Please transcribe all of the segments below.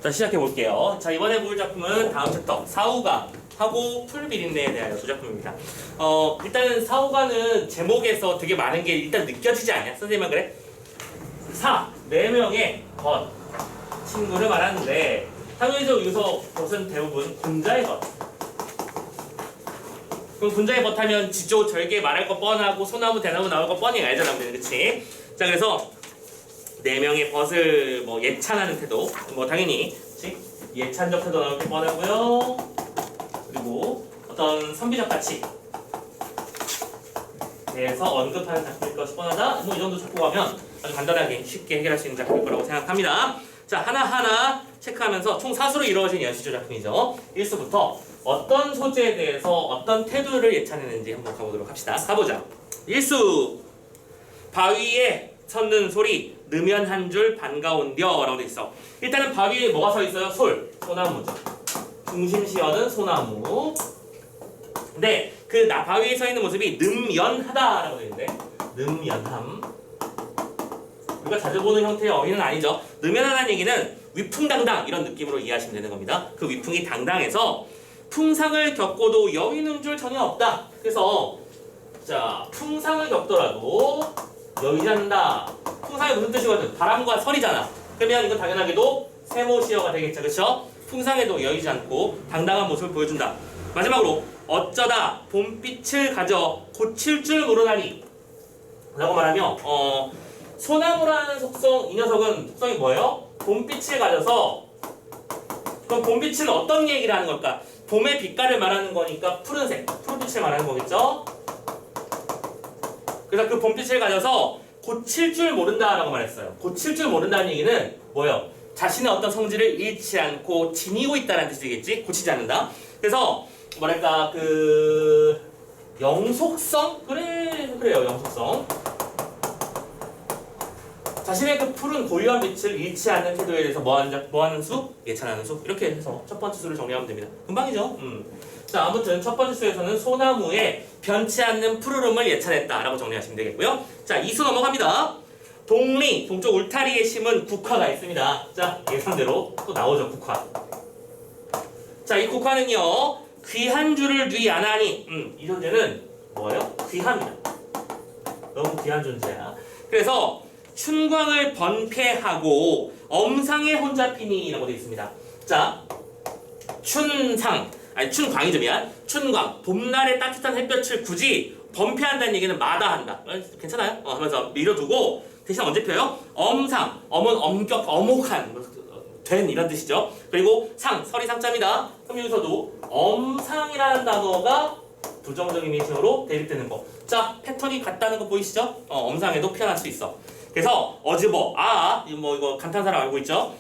자, 시작해 볼게요. 자, 이번에 볼 작품은 다음 챕터 사후가 하고 풀비린내에 대하여 두 작품입니다. 일단은 사후가는 제목에서 되게 많은 게 일단 느껴지지 않냐? 선생님은 그래? 네 명의 것 친구를 말하는데 당연히도 여기서 것은 대부분 군자의 것. 그럼 군자의 것 하면 지조 절개 말할 거 뻔하고 소나무 대나무 나올 거 뻔히 알잖아, 우리는. 그치? 자, 그래서 네 명의 벗을 뭐 예찬하는 태도, 뭐 당연히 그치? 예찬적 태도 나올 게 뻔하고요. 그리고 어떤 선비적 가치 대해서 언급하는 작품일 것이 뻔하다. 뭐 이 정도 잡고 가면 아주 간단하게 쉽게 해결할 수 있는 작품일 거라고 생각합니다. 자, 하나하나 체크하면서 총 4수로 이루어진 연시조 작품이죠. 1수부터 어떤 소재에 대해서 어떤 태도를 예찬했는지 한번 가보도록 합시다. 가보자. 1수 바위에 섰는 소리 느면 한 줄 반가운겨 라고 돼 있어. 일단은 바위에 뭐가 서 있어요? 소나무죠. 중심 시어는 소나무. 근데 그 바위에 서 있는 모습이 늠연하다 라고 돼 있는데 늠연함. 우리가 자주 보는 형태의 어휘는 아니죠. 느면하다는 얘기는 위풍당당 이런 느낌으로 이해하시면 되는 겁니다. 그 위풍이 당당해서 풍상을 겪고도 여위는 줄 전혀 없다. 그래서 자, 풍상을 겪더라도 여위지 않는다. 풍상이 무슨 뜻이거든? 바람과 설이잖아. 그러면 이건 당연하게도 세모시어가 되겠죠. 그렇죠? 풍상에도 여위지 않고 당당한 모습을 보여준다. 마지막으로 어쩌다 봄빛을 가져 고칠 줄 모르다니 라고 말하며 소나무라는 속성, 이 녀석은 속성이 뭐예요? 봄빛을 가져서. 그럼 봄빛은 어떤 얘기를 하는 걸까? 봄의 빛깔을 말하는 거니까 푸른색, 푸른빛을 말하는 거겠죠? 그래서 그 봄빛을 가져서 고칠 줄 모른다라고 말했어요. 고칠 줄 모른다는 얘기는 뭐예요? 자신의 어떤 성질을 잃지 않고 지니고 있다는 뜻이겠지? 고치지 않는다. 그래서 뭐랄까 영속성? 그래요, 영속성. 자신의 그 푸른 고유한 빛을 잃지 않는 태도에 대해서 뭐하는 수? 예찬하는 수? 이렇게 해서 첫 번째 수를 정리하면 됩니다. 금방이죠? 자, 아무튼 첫 번째 수에서는 소나무에 변치 않는 푸르름을 예찬했다라고 정리하시면 되겠고요. 자, 2수 넘어갑니다. 동리, 동쪽 울타리에 심은 국화가 있습니다. 자, 예상대로 또 나오죠, 국화. 자, 이 국화는요, 귀한 줄을 뉘 안하니, 이 존재는 뭐예요? 귀합니다. 너무 귀한 존재야. 그래서 춘광을 번쾌하고 엄상에 혼자 피니라고 되어 있습니다. 자, 춘광이죠, 미안. 춘광, 봄날의 따뜻한 햇볕을 굳이 번쾌한다는 얘기는 마다한다. 괜찮아요? 하면서 밀어두고 대신 언제 펴요? 엄상, 엄은 엄격, 어목한, 된 이런 뜻이죠. 그리고 설이 상자입니다. 그럼 여기서도 엄상이라는 단어가 부정적 이미지어로 대립되는 거. 자, 패턴이 같다는 거 보이시죠? 엄상에도 표현할 수 있어. 그래서 어즈버, 이거 감탄사랑 알고 있죠?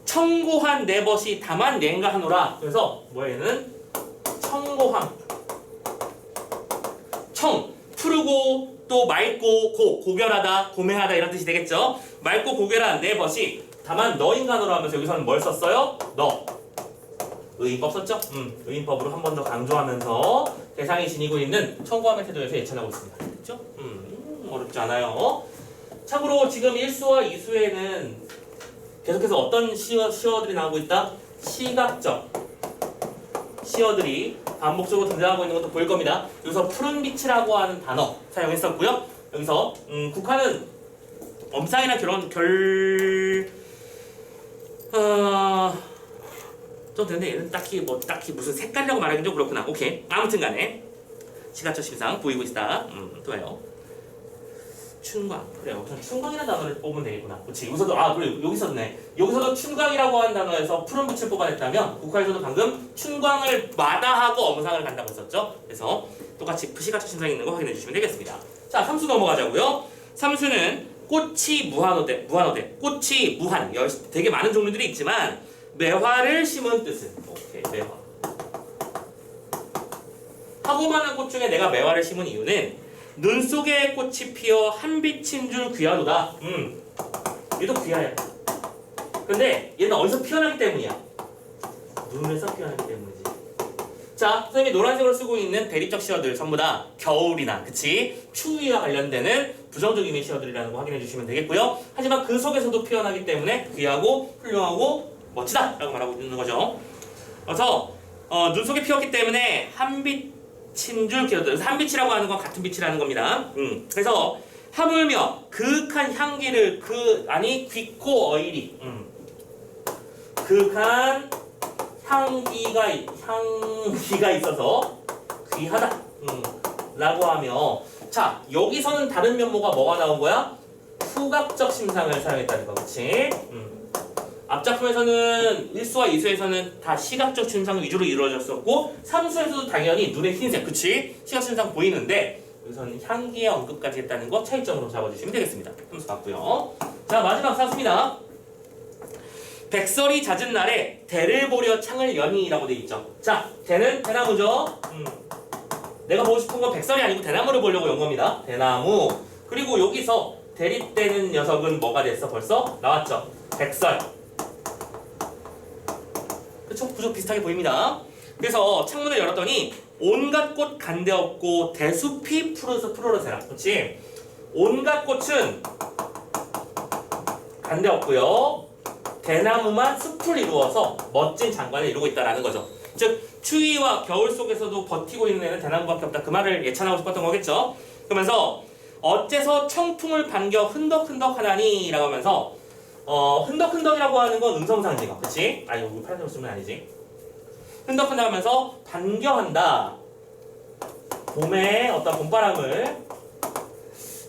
청고한 내 벗이 다만 낸가 하노라. 그래서 얘는 청고함. 푸르고 또 맑고 고결하다, 고매하다 이런 뜻이 되겠죠? 맑고 고결한 내 벗이 다만 너인가 하노라 하면서 여기서는 뭘 썼어요? 너. 의인법 썼죠? 의인법으로 한 번 더 강조하면서 대상이 지니고 있는 청고함의 태도에서 예찬하고 있습니다. 그렇죠? 어렵지 않아요. 참고로 지금 1수와 2수에는 계속해서 어떤 시어들이 나오고 있다? 시각적 시어들이 반복적으로 등장하고 있는 것도 보일 겁니다. 여기서 푸른빛이라고 하는 단어 사용했었고요. 여기서 국화는 엄상이나 좀 되는데 얘는 딱히 무슨 색깔이라고 말하긴 좀 그렇구나. 오케이. 아무튼 간에 시각적 심상 보이고 있다. 또요. 춘광. 그래요. 춘광이라는 단어를 뽑으면 되겠구나. 그렇지. 여기서도 그래. 여기 있었네. 여기서도 춘광이라고 하는 단어에서 푸른빛을 뽑아냈다면 국화에서도 방금 춘광을 마다하고 엄상을 간다고 했었죠. 그래서 똑같이 시각적 심상이 있는 거 확인해 주시면 되겠습니다. 자, 3수 넘어가자고요. 3수는 꽃이 무한어대. 꽃이 무한. 되게 많은 종류들이 있지만 매화를 심은 뜻은. 오케이. 매화. 하고 많은 꽃 중에 내가 매화를 심은 이유는 눈 속에 꽃이 피어 한빛인 줄 귀하도다. 얘도 귀하야. 근데 얘는 어디서 피어나기 때문이야? 눈에서 피어나기 때문이지. 자, 선생님이 노란색으로 쓰고 있는 대립적 시어들 전부 다 겨울이나, 그치? 추위와 관련되는 부정적 의미의 시어들이라는 거 확인해 주시면 되겠고요. 하지만 그 속에서도 피어나기 때문에 귀하고 훌륭하고 멋지다 라고 말하고 있는 거죠. 그래서 눈 속에 피었기 때문에 한빛인 줄 기억해요. 한빛이라고 하는 건 같은 빛이라는 겁니다. 그래서 하물며 그윽한 향기를 귀코 어이리 그윽한 향기가 있어서 귀하다 라고 하며, 자 여기서는 다른 면모가 뭐가 나온 거야? 후각적 심상을 사용했다는 거, 그치? 앞작품에서는 1수와 2수에서는 다 시각적 심상 위주로 이루어졌었고 3수에서도 당연히 눈에 흰색, 그치? 시각 심상 보이는데 여기서는 향기의 언급까지 했다는 거 차이점으로 잡아주시면 되겠습니다. 함수 봤고요. 자 마지막 사수입니다. 백설이 잦은 날에 대를 보려 창을 여니라고 돼 있죠. 자 대는 대나무죠. 내가 보고 싶은 건 백설이 아니고 대나무를 보려고 연 겁니다. 대나무. 그리고 여기서 대립되는 녀석은 뭐가 됐어? 벌써 나왔죠. 백설. 그쵸? 구조 비슷하게 보입니다. 그래서 창문을 열었더니 온갖 꽃 간데없고 대숲이 푸르르세라. 그렇지? 온갖 꽃은 간데없고요. 대나무만 숲을 이루어서 멋진 장관을 이루고 있다라는 거죠. 즉 추위와 겨울 속에서도 버티고 있는 애는 대나무밖에 없다. 그 말을 예찬하고 싶었던 거겠죠. 그러면서 어째서 청풍을 반겨 흔덕흔덕하다니 라고 하면서 흔덕흔덕이라고 하는 건 음성상징어. 그치? 아니 여기 파란색으로 쓰면 아니지. 흔덕흔덕 하면서 반겨한다. 봄에 어떤 봄바람을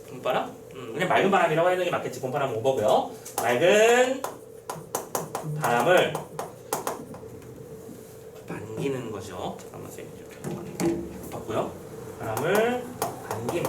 봄바람? 그냥 맑은 바람이라고 하는 게 맞겠지. 봄바람은 오버고요. 맑은 바람을 반기는 거죠. 잠깐만 이렇게 봤고요. 바람을 반김.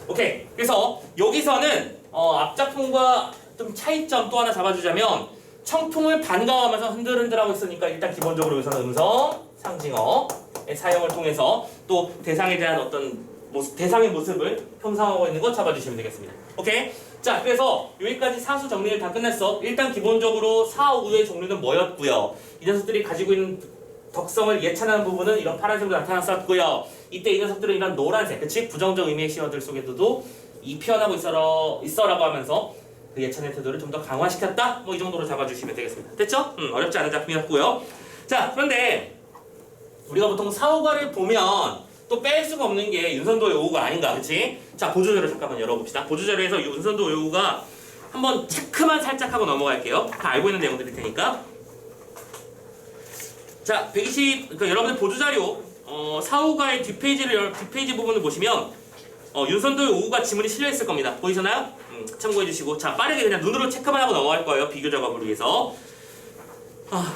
오케이. 그래서 여기서는 앞작품과 좀 차이점 또 하나 잡아주자면 청풍을 반가워하면서 흔들흔들하고 있으니까 일단 기본적으로 여기서는 음성 상징어의 사용을 통해서 또 대상에 대한 어떤 모습, 대상의 모습을 형상하고 있는 거 잡아주시면 되겠습니다. 오케이? 자, 그래서 여기까지 사수 정리를 다 끝냈어. 일단 기본적으로 4, 5의 종류는 뭐였고요. 이 녀석들이 가지고 있는 덕성을 예찬하는 부분은 이런 파란색으로 나타났었고요. 이때 이 녀석들은 이런 노란색, 그치? 부정적 의미의 시어들 속에서도 이 표현하고 있어라고 하면서 그 예찬의 태도를 좀 더 강화시켰다? 뭐 이 정도로 잡아주시면 되겠습니다. 됐죠? 어렵지 않은 작품이었고요. 자, 그런데 우리가 보통 사후가를 보면 또 뺄 수가 없는 게 윤선도의 오후가 아닌가, 그치? 자, 보조자료 잠깐만 열어봅시다. 보조자료에서 윤선도의 오후가 한번 체크만 살짝 하고 넘어갈게요. 다 알고 있는 내용들일 테니까. 자, 120, 그러니까 여러분들 보조자료 사후가의 뒷페이지 부분을 보시면 윤선도의 오후가 지문이 실려있을 겁니다. 보이시나요? 참고해주시고, 자, 빠르게 그냥 눈으로 체크만 하고 넘어갈 거예요. 비교 작업을 위해서.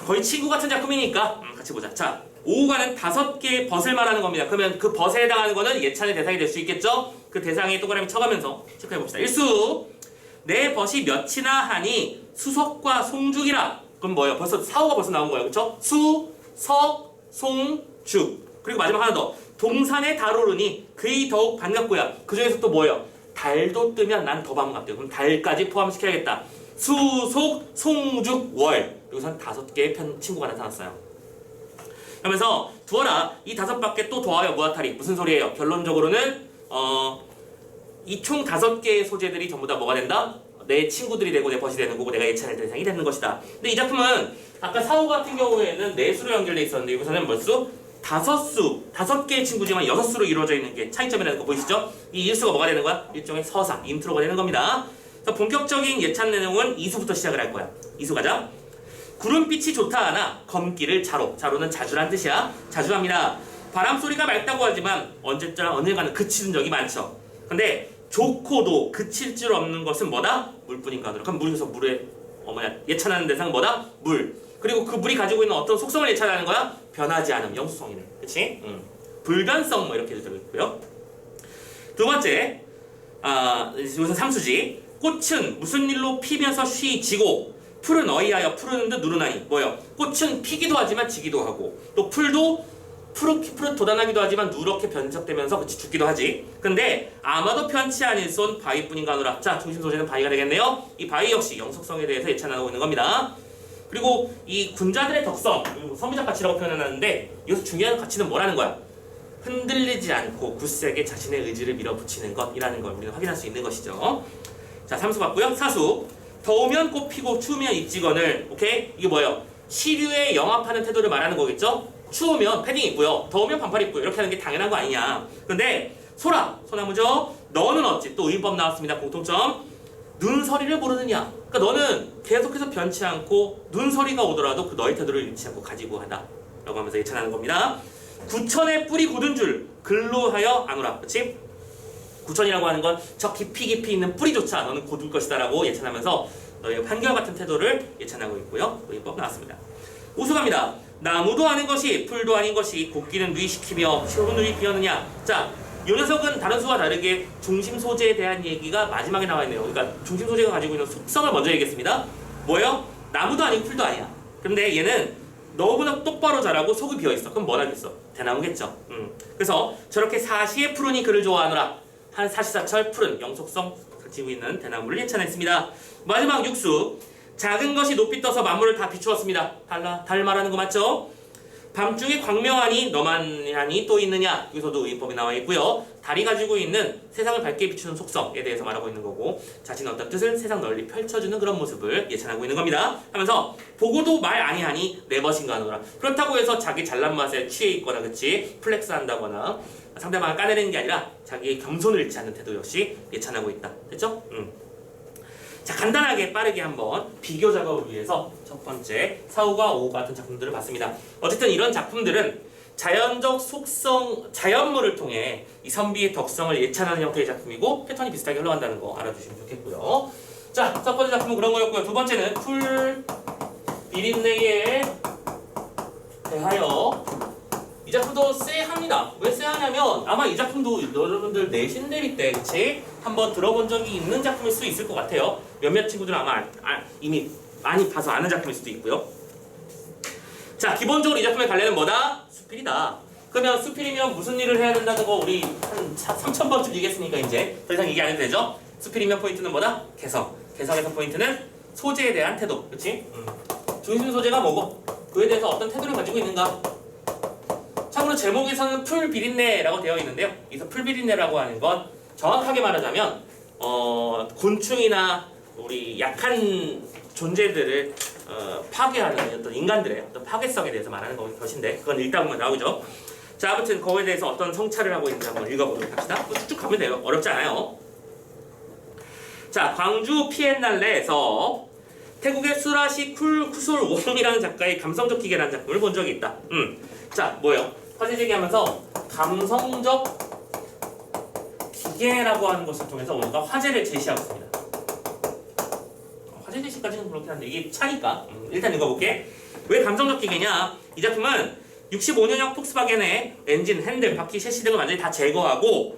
거의 친구 같은 작품이니까 같이 보자. 자, 오후가는 5개의 벗을 말하는 겁니다. 그러면 그 벗에 해당하는 거는 예찬의 대상이 될 수 있겠죠? 그 대상에 동그라미 쳐가면서 체크해봅시다. 1수, 내 벗이 몇이나 하니 수석과 송죽이라. 그럼 뭐예요? 벌써 사후가 벌써 나온 거예요. 그쵸? 수, 석, 송, 죽. 그리고 마지막 하나 더. 동산에 달 오르니 그이 더욱 반갑고요. 그 중에서 또 뭐예요? 달도 뜨면 난 더 반갑대요. 그럼 달까지 포함시켜야겠다. 수, 속, 송, 죽, 월. 여기서는 5개의 친구가 나타났어요. 그러면서 두어라 이 5밖에 또 더하여 무아탈이 무슨 소리예요? 결론적으로는 이 총 5개의 소재들이 전부 다 뭐가 된다? 내 친구들이 되고 내 벗이 되는 거고 내가 예찬할 대상이 되는 것이다. 근데 이 작품은 아까 사후 같은 경우에는 4수로 연결되어 있었는데 여기서는 몇 수? 5수, 5개의 친구지만 6수로 이루어져 있는 게 차이점이라는 거 보이시죠? 이 1수가 뭐가 되는 거야? 일종의 서사, 인트로가 되는 겁니다. 그래서 본격적인 예찬 내용은 2수부터 시작을 할 거야. 2수 가자. 구름빛이 좋다 하나 검기를 자로. 자로는 자주란 뜻이야. 자주합니다. 바람소리가 맑다고 하지만 언젠가는 그치는 적이 많죠. 근데 좋고도 그칠 줄 없는 것은 뭐다? 물뿐인가 하더라. 그럼 물에서 물에 예찬하는 대상은 뭐다? 물. 그리고 그 물이 가지고 있는 어떤 속성을 예찬하는 거야? 변하지 않음, 영수성이네. 그치? 불변성 뭐 이렇게 되어 있고요. 두 번째, 여기서 3수지. 꽃은 무슨 일로 피면서 쉬지고 풀은 어이하여 푸르는 듯 누르나니. 뭐요? 꽃은 피기도 하지만 지기도 하고 또 풀도 푸릇 돋아나기도 하지만 누렇게 변색되면서 그치 죽기도 하지. 근데 아마도 편치 않을 손 바위뿐인가 하노라. 자, 중심 소재는 바위가 되겠네요. 이 바위 역시 영속성에 대해서 예찬하고 있는 겁니다. 그리고 이 군자들의 덕성, 선비적 가치라고 표현해놨는데 여기서 중요한 가치는 뭐라는 거야? 흔들리지 않고 굳세게 자신의 의지를 밀어붙이는 것이라는 걸 우리는 확인할 수 있는 것이죠. 자, 3수 봤고요. 4수. 더우면 꽃 피고 추우면 입지건을. 오케이? 이게 뭐예요? 시류에 영합하는 태도를 말하는 거겠죠? 추우면 패딩 입고요. 더우면 반팔 입고요. 이렇게 하는 게 당연한 거 아니냐. 근데 소라, 소나무죠? 너는 어찌? 또 의인법 나왔습니다. 공통점. 눈서리를 모르느냐. 그러니까 너는 계속해서 변치 않고 눈서리가 오더라도 그 너의 태도를 잃지 않고 가지고 하다. 라고 하면서 예찬하는 겁니다. 구천의 뿌리 곧은 줄 근로하여 안오라. 그치? 구천이라고 하는 건 저 깊이 있는 뿌리조차 너는 곧을 것이다 라고 예찬하면서 너의 한결같은 태도를 예찬하고 있고요. 의인법 나왔습니다. 우수갑니다. 나무도 아닌 것이 풀도 아닌 것이 곡기는 누이시키며 시험은 누이 비었느냐. 자, 이 녀석은 다른 수와 다르게 중심 소재에 대한 얘기가 마지막에 나와 있네요. 그러니까 중심 소재가 가지고 있는 속성을 먼저 얘기했습니다. 뭐예요? 나무도 아니고 풀도 아니야. 근데 얘는 너무나 똑바로 자라고 속이 비어있어. 그럼 뭘 하겠어? 대나무겠죠. 그래서 저렇게 사시의 푸른이 그를 좋아하노라. 한 사시사철 푸른 영속성 가지고 있는 대나무를 예찬했습니다. 마지막 육수. 작은 것이 높이 떠서 만물을 다 비추었습니다. 달 말하는 거 맞죠? 밤중에 광명하니 너만하니 또 있느냐. 여기서도 의인법이 나와 있고요. 달이 가지고 있는 세상을 밝게 비추는 속성에 대해서 말하고 있는 거고, 자신의 어떤 뜻을 세상 널리 펼쳐주는 그런 모습을 예찬하고 있는 겁니다. 하면서 보고도 말 아니하니 내 멋인가 하노라. 그렇다고 해서 자기 잘난 맛에 취해 있거나 그치 플렉스 한다거나 상대방을 까내리는 게 아니라 자기의 겸손을 잃지 않는 태도 역시 예찬하고 있다. 됐죠? 자, 간단하게 빠르게 한번 비교 작업을 위해서 첫 번째 4호가 5 같은 작품들을 봤습니다. 어쨌든 이런 작품들은 자연적 속성, 자연물을 통해 이 선비의 덕성을 예찬하는 형태의 작품이고 패턴이 비슷하게 흘러간다는 거 알아두시면 좋겠고요. 자, 첫 번째 작품은 그런 거였고요. 두 번째는 풀 비린내에 대하여. 이 작품도 쎄합니다. 왜 쎄하냐면 아마 이 작품도 여러분들 내신 대비 때 그치? 한번 들어본 적이 있는 작품일 수 있을 것 같아요. 몇몇 친구들은 아마 이미 많이 봐서 아는 작품일 수도 있고요. 자, 기본적으로 이 작품의 갈래는 뭐다? 수필이다. 그러면 수필이면 무슨 일을 해야 된다는 거 우리 한 3000번쯤 얘기했으니까 이제 더 이상 얘기 안 해도 되죠? 수필이면 포인트는 뭐다? 개성. 개성에서 포인트는 소재에 대한 태도. 그치? 중심 소재가 뭐고 그에 대해서 어떤 태도를 가지고 있는가. 참고로 제목에서는 풀비린내라고 되어 있는데요. 여기서 풀비린내라고 하는 건 정확하게 말하자면 곤충이나 우리 약한 존재들을 파괴하는 어떤 인간들의 어떤 파괴성에 대해서 말하는 것인데 그건 읽다 보면 나오죠. 자, 아무튼 거기에 대해서 어떤 성찰을 하고 있는지 한번 읽어보도록 합시다. 뭐 쭉쭉 가면 돼요. 어렵지 않아요. 자, 광주 피엔날레에서 태국의 수라시 쿠솔 웡이라는 작가의 감성적 기계라는 작품을 본 적이 있다. 자, 뭐예요? 화제 제기하면서 감성적 기계라고 하는 것을 통해서 뭔가 화제를 제시하고 있습니다. 화제 제시까지는 그렇긴 한데 이게 차니까 일단 읽어볼게. 왜 감성적 기계냐? 이 작품은 65년형 폭스바겐의 엔진, 핸들, 바퀴, 셰시 등을 완전히 다 제거하고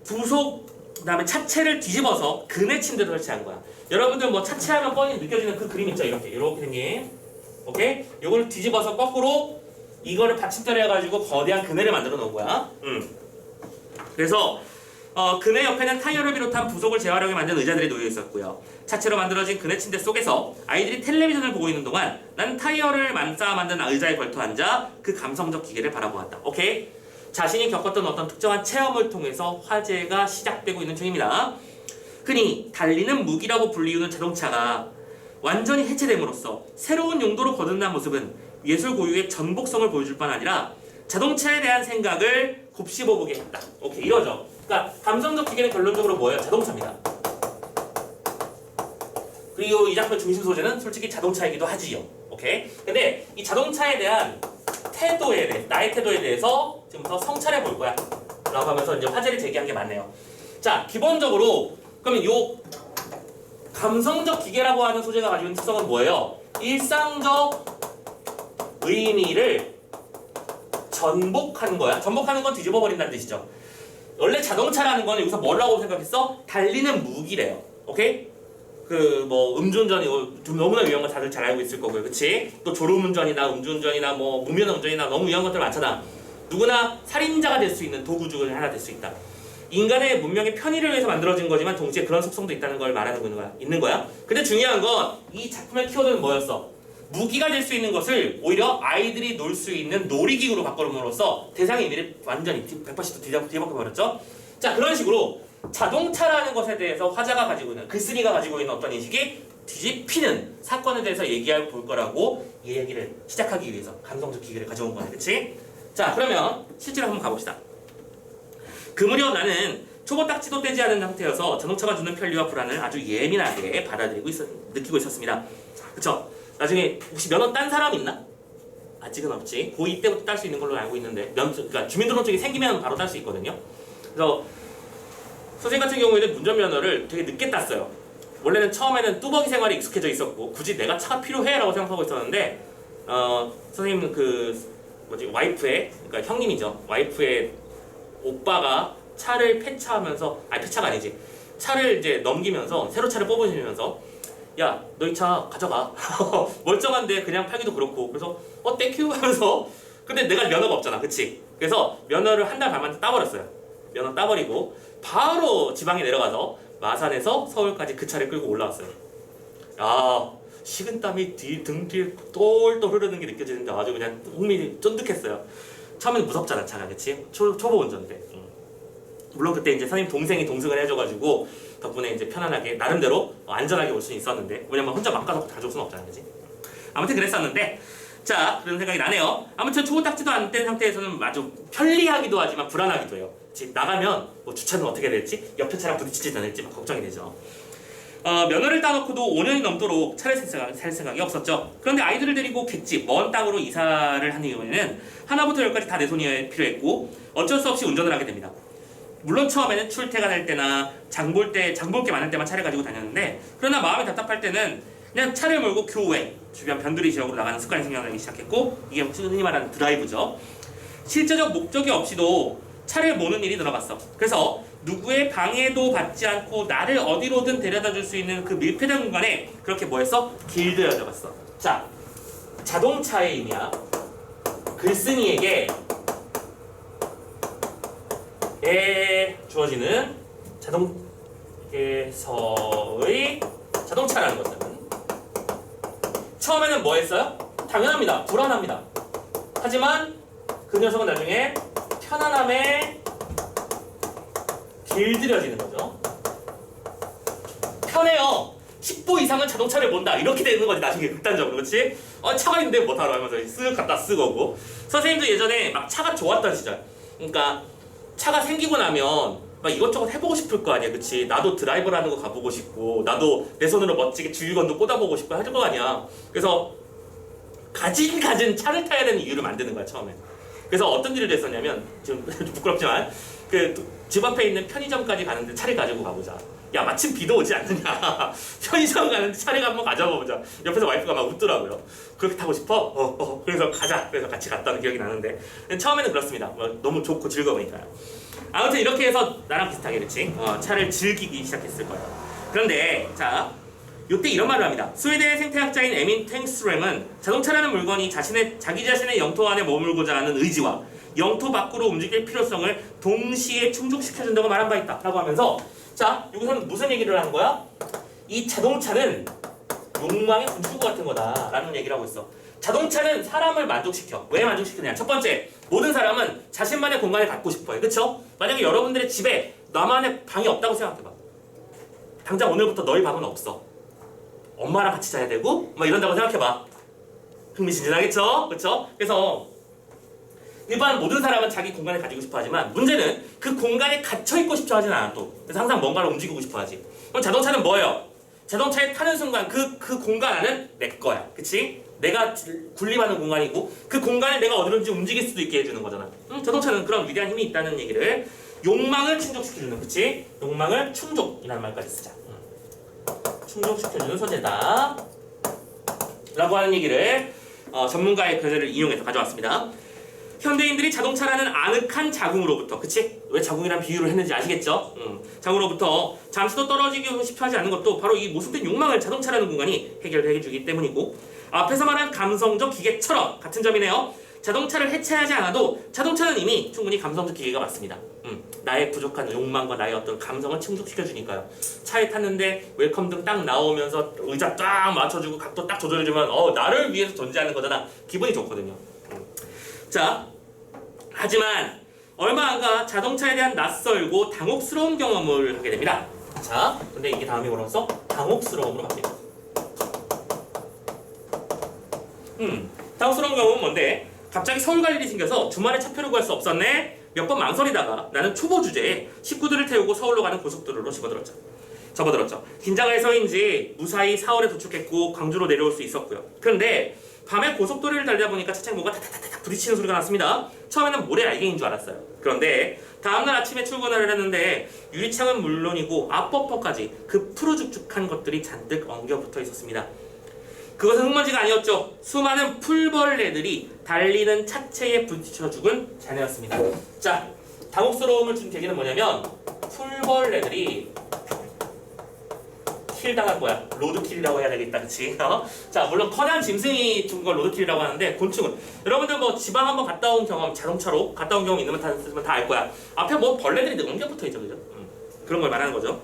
부속 그다음에 차체를 뒤집어서 그네 침대를 설치한 거야. 여러분들 뭐 차체하면 뻔히 느껴지는 그 그림 있죠? 이렇게 생긴. 오케이? 요걸 뒤집어서 거꾸로 이거를 받침대로 해가지고 거대한 그네를 만들어 놓은 거야. 그래서 그네 옆에는 타이어를 비롯한 부속을 재활용해 만든 의자들이 놓여 있었고요. 차체로 만들어진 그네 침대 속에서 아이들이 텔레비전을 보고 있는 동안 난 타이어를 쌓아 만든 의자에 걸터 앉아 그 감성적 기계를 바라보았다. 오케이? 자신이 겪었던 어떤 특정한 체험을 통해서 화제가 시작되고 있는 중입니다. 흔히 달리는 무기라고 불리우는 자동차가 완전히 해체됨으로써 새로운 용도로 거듭난 모습은 예술 고유의 전복성을 보여줄 뿐 아니라 자동차에 대한 생각을 곱씹어보게 했다. 오케이, 이러죠. 그러니까 감성적 기계는 결론적으로 뭐예요? 자동차입니다. 그리고 이 작품의 중심 소재는 솔직히 자동차이기도 하지요. 오케이? 근데 이 자동차에 대한 태도에 대해, 나의 태도에 대해서 지금부터 성찰해 볼 거야. 라고 하면서 이제 화제를 제기한 게 맞네요. 자, 기본적으로 그러면 요 감성적 기계라고 하는 소재가 가지고 있는 특성은 뭐예요? 일상적 의미를 전복한 거야. 전복하는 건 뒤집어 버린다는 뜻이죠. 원래 자동차라는 건 여기서 뭐라고 생각했어? 달리는 무기래요. 오케이? 그 뭐 음주운전이 좀 너무나 위험한 거 다들 잘 알고 있을 거고요. 그치? 또 졸음운전이나 음주운전이나 뭐 무면허 운전이나 너무 위험한 것들 많잖아. 누구나 살인자가 될 수 있는 도구 중에 하나 될 수 있다. 인간의 문명의 편의를 위해서 만들어진 거지만 동시에 그런 속성도 있다는 걸 말하는 거야. 있는 거야. 근데 중요한 건 이 작품의 키워드는 뭐였어? 무기가 될 수 있는 것을 오히려 아이들이 놀 수 있는 놀이기구로 바꿔놓음으로써 대상의 의미를 완전히 180도 뒤바꿔 버렸죠. 자, 그런 식으로 자동차라는 것에 대해서 화자가 가지고 있는, 글쓴이가 가지고 있는 어떤 인식이 뒤집히는 사건에 대해서 얘기해 볼 거라고 이 얘기를 시작하기 위해서 감성적 기계를 가져온 거네, 그치? 자, 그러면 실제로 한번 가봅시다. 그 무렵 나는 초보 딱지도 떼지 않은 상태여서 자동차가 주는 편리와 불안을 아주 예민하게 느끼고 있었습니다. 그쵸? 나중에 혹시 면허 딴 사람 있나? 아직은 없지. 고2 때부터 딸 수 있는 걸로 알고 있는데, 그러니까 주민등록증이 생기면 바로 딸 수 있거든요. 그래서 선생님 같은 경우에는 운전면허를 되게 늦게 땄어요. 원래는 처음에는 뚜벅이 생활에 익숙해져 있었고 굳이 내가 차가 필요해라고 생각하고 있었는데 선생님 와이프의, 그러니까 형님이죠. 와이프의 오빠가 차를 폐차하면서, 아니 폐차가 아니지, 차를 이제 넘기면서 새로 차를 뽑으시면서 야, 너 이 차 가져가. 멀쩡한데 그냥 팔기도 그렇고. 그래서 땡큐 하면서, 근데 내가 면허가 없잖아, 그치? 그래서 면허를 한 달 반 만에 따버렸어요. 면허 따버리고 바로 지방에 내려가서 마산에서 서울까지 그 차를 끌고 올라왔어요. 야, 식은땀이 등 뒤에 똘똘 흐르는 게 느껴지는데 아주 그냥 흥미 쫀득했어요. 처음에는 무섭잖아, 차가, 그치? 초보 운전인데. 물론 그때 이제 선생님 동생이 동승을 해줘가지고 덕분에 이제 편안하게 나름대로 안전하게 올 수 있었는데, 왜냐면 혼자 막 가서 다 줄 수는 없잖아, 그치? 아무튼 그랬었는데, 자, 그런 생각이 나네요. 아무튼 초보 딱지도 안 뗀 상태에서는 아주 편리하기도 하지만 불안하기도 해요. 나가면 뭐 주차는 어떻게 될지, 옆에 차랑 부딪히지 않을지 막 걱정이 되죠. 면허를 따놓고도 5년이 넘도록 차를 살 생각이 없었죠. 그런데 아이들을 데리고 객지, 먼 땅으로 이사를 하는 경우에는 하나부터 열까지 다 내 손이 필요했고 어쩔 수 없이 운전을 하게 됩니다. 물론 처음에는 출퇴근할 때나 장 볼 게 많을 때만 차를 가지고 다녔는데, 그러나 마음이 답답할 때는 그냥 차를 몰고 교외, 주변 변두리 지역으로 나가는 습관이 생겨나기 시작했고, 이게 흔히 말하는 드라이브죠. 실제적 목적이 없이도 차를 모는 일이 늘어갔어. 그래서 누구의 방해도 받지 않고 나를 어디로든 데려다 줄 수 있는 그 밀폐된 공간에 그렇게 뭐 했어? 길들여져 갔어. 자, 자동차의 의미야. 글쓴이에게 주어지는 자동에서의 자동차라는 것은 처음에는 뭐 했어요? 당연합니다. 불안합니다. 하지만 그 녀석은 나중에 편안함에 길들여지는 거죠. 편해요. 10보 이상은 자동차를 몬다. 이렇게 되는 거지, 나중에 극단적으로. 그렇지? 차가 있는데 뭐 타러 하면서 쓱 갖다 쓰고 오고. 선생님도 예전에 막 차가 좋았던 시절, 그러니까 차가 생기고 나면 막 이것저것 해보고 싶을 거 아니야, 그치? 나도 드라이버라는 거 가보고 싶고, 나도 내 손으로 멋지게 주유건도 꽂아보고 싶고 할 거 아니야. 그래서 가진 차를 타야 되는 이유를 만드는 거야, 처음에. 그래서 어떤 일을 했었냐면, 지금 부끄럽지만 집 앞에 있는 편의점까지 가는데 차를 가지고 가보자. 야, 마침 비도 오지 않느냐. 편의점 가는데 차를 한번 가져보자. 옆에서 와이프가 막 웃더라고요. 그렇게 타고 싶어? 그래서 가자. 그래서 같이 갔다는 기억이 나는데, 처음에는 그렇습니다. 너무 좋고 즐거우니까요. 아무튼 이렇게 해서 나랑 비슷하게, 그치? 차를 즐기기 시작했을 거예요. 그런데 자, 이때 이런 말을 합니다. 스웨덴의 생태학자인 에민 탱스트렘은 자동차라는 물건이 자기 자신의 영토 안에 머물고자 하는 의지와 영토 밖으로 움직일 필요성을 동시에 충족시켜준다고 말한 바 있다 라고 하면서, 자, 여기서는 무슨 얘기를 하는 거야? 이 자동차는 욕망의 분출구 같은 거다 라는 얘기를 하고 있어. 자동차는 사람을 만족시켜. 왜 만족시키느냐? 첫 번째, 모든 사람은 자신만의 공간을 갖고 싶어요. 그쵸? 만약에 여러분들의 집에 나만의 방이 없다고 생각해봐. 당장 오늘부터 너희 방은 없어. 엄마랑 같이 자야 되고 막 이런다고 생각해봐. 흥미진진하겠죠? 그쵸? 그래서 일반 모든 사람은 자기 공간을 가지고 싶어 하지만, 문제는 그 공간에 갇혀있고 싶어 하진 않아 또. 그래서 항상 뭔가를 움직이고 싶어 하지. 그럼 자동차는 뭐예요? 자동차에 타는 순간 그 공간 안은 내 거야. 그치? 내가 군림하는 공간이고 그 공간을 내가 어디든지 움직일 수도 있게 해주는 거잖아. 자동차는 그런 위대한 힘이 있다는 얘기를, 욕망을 충족시켜주는, 그치? 욕망을 충족이라는 말까지 쓰자. 충족시켜주는 소재다 라고 하는 얘기를 전문가의 글을 인용해서 가져왔습니다. 현대인들이 자동차라는 아늑한 자궁으로부터, 그치? 왜 자궁이란 비유를 했는지 아시겠죠? 자궁으로부터 잠시도 떨어지고 싶어 하지 않는 것도 바로 이 모순된 욕망을 자동차라는 공간이 해결해주기 때문이고, 앞에서 말한 감성적 기계처럼 같은 점이네요. 자동차를 해체하지 않아도 자동차는 이미 충분히 감성적 기계가 맞습니다. 나의 부족한 욕망과 나의 어떤 감성을 충족시켜주니까요. 차에 탔는데 웰컴등 딱 나오면서 의자 딱 맞춰주고 각도 딱 조절해주면 나를 위해서 존재하는 거잖아. 기분이 좋거든요. 자, 하지만 얼마 안 가 자동차에 대한 낯설고 당혹스러운 경험을 하게 됩니다. 자, 근데 이게 다음에 뭐라고? 당혹스러움으로 바뀌죠. 당혹스러운 경험은 뭔데? 갑자기 서울 갈 일이 생겨서 주말에 차표를 구할 수 없었네? 몇 번 망설이다가 나는 초보 주제에 식구들을 태우고 서울로 가는 고속도로로 접어들었죠. 긴장을 해서인지 무사히 4월에 도착했고 광주로 내려올 수 있었고요. 그런데 밤에 고속도로를 달리다 보니까 차창에 뭐가 타타타타 부딪히는 소리가 났습니다. 처음에는 모래 알갱이인 줄 알았어요. 그런데 다음날 아침에 출근을 했는데 유리창은 물론이고 앞버퍼까지 그 푸르죽죽한 것들이 잔뜩 엉겨 붙어 있었습니다. 그것은 흙먼지가 아니었죠. 수많은 풀벌레들이 달리는 차체에 부딪혀 죽은 잔해였습니다. 자, 당혹스러움을 준 계기는 뭐냐면 풀벌레들이 킬 당한 거야. 로드킬이라고 해야 되겠다, 그치? 자, 물론 커다란 짐승이 죽은 걸 로드킬이라고 하는데 곤충은 여러분들 뭐 지방 한번 갔다 온 경험, 자동차로 갔다 온 경험 있는 분 다 알 거야. 앞에 뭐 벌레들이 엉겨 붙어 있죠, 그죠? 그런 걸 말하는 거죠.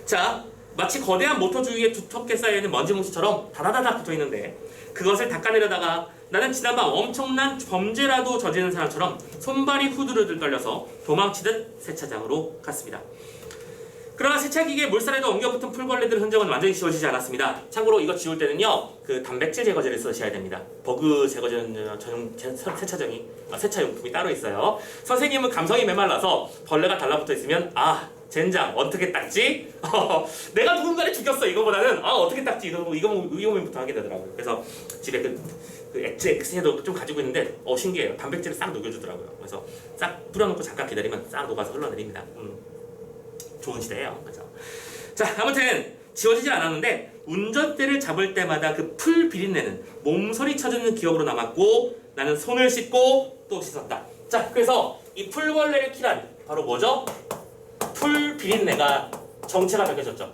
자, 마치 거대한 모터 주위에 두텁게 쌓여있는 먼지 뭉치처럼 다다다닥 붙어 있는데 그것을 닦아내려다가 나는 지난밤 엄청난 범죄라도 저지른 사람처럼 손발이 후들후들 떨려서 도망치듯 세차장으로 갔습니다. 그러나 세차기기에 물살에도 엉겨붙은 풀벌레들 흔적은 완전히 지워지지 않았습니다. 참고로 이거 지울 때는요, 그 단백질 제거제를 쓰셔야 됩니다. 버그 제거제는 전용 세차용품이 따로 있어요. 선생님은 감성이 메말라서 벌레가 달라붙어 있으면 젠장 어떻게 닦지? 내가 누군가를 죽였어 이거보다는 어떻게 닦지 이거 의문부터 하게 되더라고요. 그래서 집에 그 엑스헤도 좀 가지고 있는데 신기해요. 단백질을 싹 녹여주더라고요. 그래서 싹 뿌려놓고 잠깐 기다리면 싹 녹아서 흘러내립니다. 좋은 시대예요. 그죠? 자, 아무튼 지워지질 않았는데 운전대를 잡을 때마다 그 풀 비린내는 몸서리 쳐주는 기억으로 남았고 나는 손을 씻고 또 씻었다. 자, 그래서 이 풀벌레를 킬한 바로 뭐죠? 풀 비린내가 정체가 밝혀졌죠.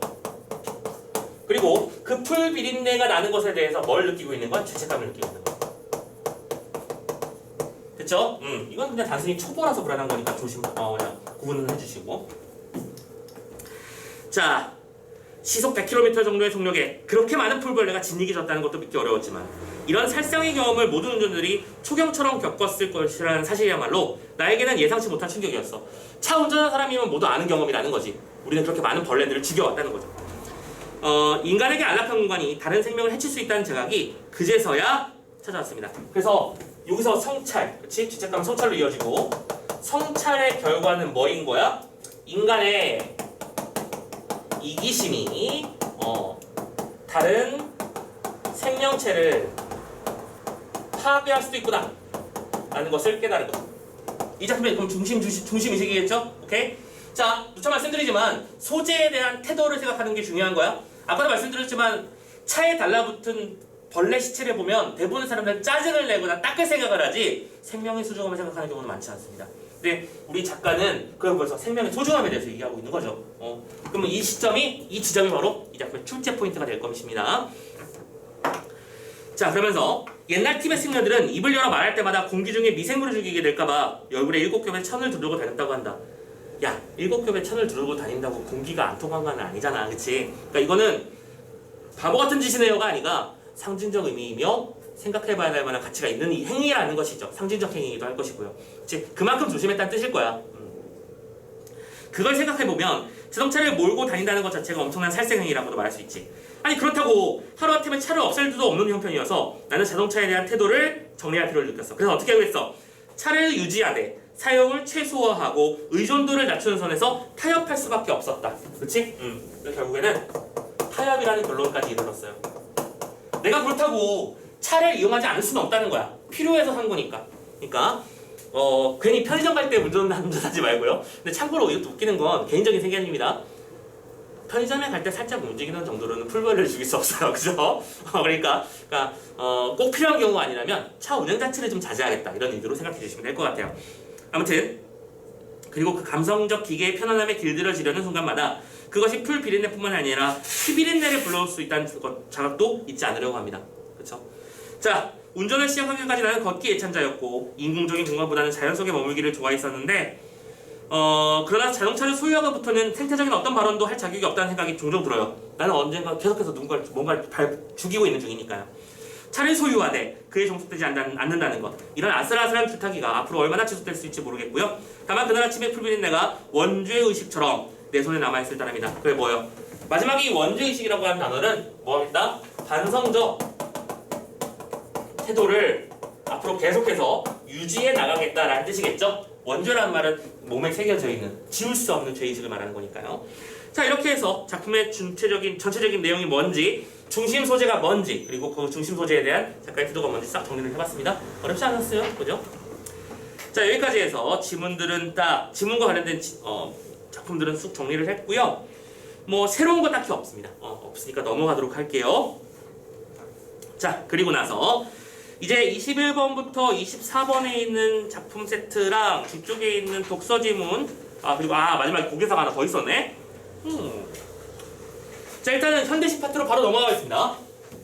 그리고 그 풀 비린내가 나는 것에 대해서 뭘 느끼고 있는 건 죄책감을 느끼고 있는 거예요. 됐죠? 이건 그냥 단순히 초보라서 불안한 거니까 그냥 구분을 해주시고. 자, 시속 100km 정도의 속력에 그렇게 많은 풀벌레가 진익이 졌다는 것도 믿기 어려웠지만 이런 살상의 경험을 모든 운전들이 초경처럼 겪었을 것이라는 사실이야말로 나에게는 예상치 못한 충격이었어. 차 운전하는 사람이면 모두 아는 경험이라는 거지. 우리는 그렇게 많은 벌레들을 죽여왔다는 거죠. 인간에게 안락한 공간이 다른 생명을 해칠 수 있다는 자각이 그제서야 찾아왔습니다. 그래서 여기서 성찰, 그치? 죄책감 성찰로 이어지고 성찰의 결과는 뭐인 거야? 인간의 이기심이 다른 생명체를 파괴할 수도 있구나 라는 것을 깨달은 거죠. 이 작품의 그럼 중심의식이겠죠? 오케이? 자, 누차 말씀드리지만 소재에 대한 태도를 생각하는 게 중요한 거야. 아까도 말씀드렸지만 차에 달라붙은 벌레 시체를 보면 대부분의 사람들은 짜증을 내거나 닦을 생각을 하지 생명의 소중함을 생각하는 경우는 많지 않습니다. 근데 우리 작가는 그걸 보면서 생명의 소중함에 대해서 얘기하고 있는 거죠. 그러면 이 지점이 바로 이 작품의 출제 포인트가 될 것입니다. 자, 그러면서 옛날 티벳 승려들은 입을 열어 말할 때마다 공기 중에 미생물을 죽이게 될까봐 얼굴에 7겹의 천을 두르고 다녔다고 한다. 야, 7겹의 천을 두르고 다닌다고 공기가 안 통한 건 아니잖아, 그치? 그러니까 이거는 바보 같은 짓이네요가 아니라 상징적 의미이며 생각해봐야 할 만한 가치가 있는 이 행위라는 것이죠. 상징적 행위이기도 할 것이고요. 즉 그만큼 조심했다는 뜻일 거야. 그걸 생각해보면 자동차를 몰고 다닌다는 것 자체가 엄청난 살생행위라고도 말할 수 있지. 아니 그렇다고 하루아침에 차를 없앨 수도 없는 형편이어서 나는 자동차에 대한 태도를 정리할 필요를 느꼈어. 그래서 어떻게 하고 있어? 차를 유지하되 사용을 최소화하고 의존도를 낮추는 선에서 타협할 수밖에 없었다. 그렇지? 결국에는 타협이라는 결론까지 이르렀어요. 내가 그렇다고 차를 이용하지 않을 수는 없다는 거야. 필요해서 산 거니까. 그러니까 괜히 편의점 갈 때 운전하지 말고요. 근데 참고로 이것도 웃기는 건 개인적인 생각입니다. 편의점에 갈 때 살짝 움직이는 정도로는 풀벌레를 죽일 수 없어요. 그죠? 그러니까 꼭 필요한 경우가 아니라면 차 운행 자체를 좀 자제하겠다. 이런 의도로 생각해 주시면 될 것 같아요. 아무튼 그리고 그 감성적 기계의 편안함에 길들여지려는 순간마다 그것이 풀 비린내뿐만 아니라 피비린내를 불러올 수 있다는 자각도 잊지 않으려고 합니다. 그렇죠? 자, 운전을 시작하기까지 나는 걷기 애찬자였고 인공적인 공간보다는 자연 속에 머물기를 좋아했었는데 그러나 자동차를 소유하고부터는 생태적인 어떤 발언도 할 자격이 없다는 생각이 종종 들어요. 나는 언젠가 계속해서 뭔가를 죽이고 있는 중이니까요. 차를 소유하되 그에 종속되지 않는다는 것. 이런 아슬아슬한 줄타기가 앞으로 얼마나 지속될 수 있을지 모르겠고요. 다만 그날 아침에 풀비린 내가 원죄 의식처럼 내 손에 남아있을 따름이다. 그게 뭐예요? 마지막에 이 원죄 의식이라고 하는 단어는 뭐겠다? 반성적 태도를 앞으로 계속해서 유지해 나가겠다라는 뜻이겠죠? 원죄라는 말은 몸에 새겨져 있는 지울 수 없는 죄의식을 말하는 거니까요. 자, 이렇게 해서 작품의 전체적인 내용이 뭔지, 중심 소재가 뭔지, 그리고 그 중심 소재에 대한 작가의 태도가 뭔지 싹 정리를 해봤습니다. 어렵지 않았어요? 그죠? 자, 여기까지 해서 지문과 관련된 작품들은 쑥 정리를 했고요. 뭐 새로운 거 딱히 없습니다. 없으니까 넘어가도록 할게요. 자, 그리고 나서 이제 21번부터 24번에 있는 작품 세트랑 뒤쪽에 있는 독서 지문, 그리고 마지막에 고개사가 하나 더 있었네. 자, 일단은 현대식 파트로 바로 넘어가겠습니다.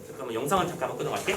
잠깐만 영상을 잠깐만 끊어갈게.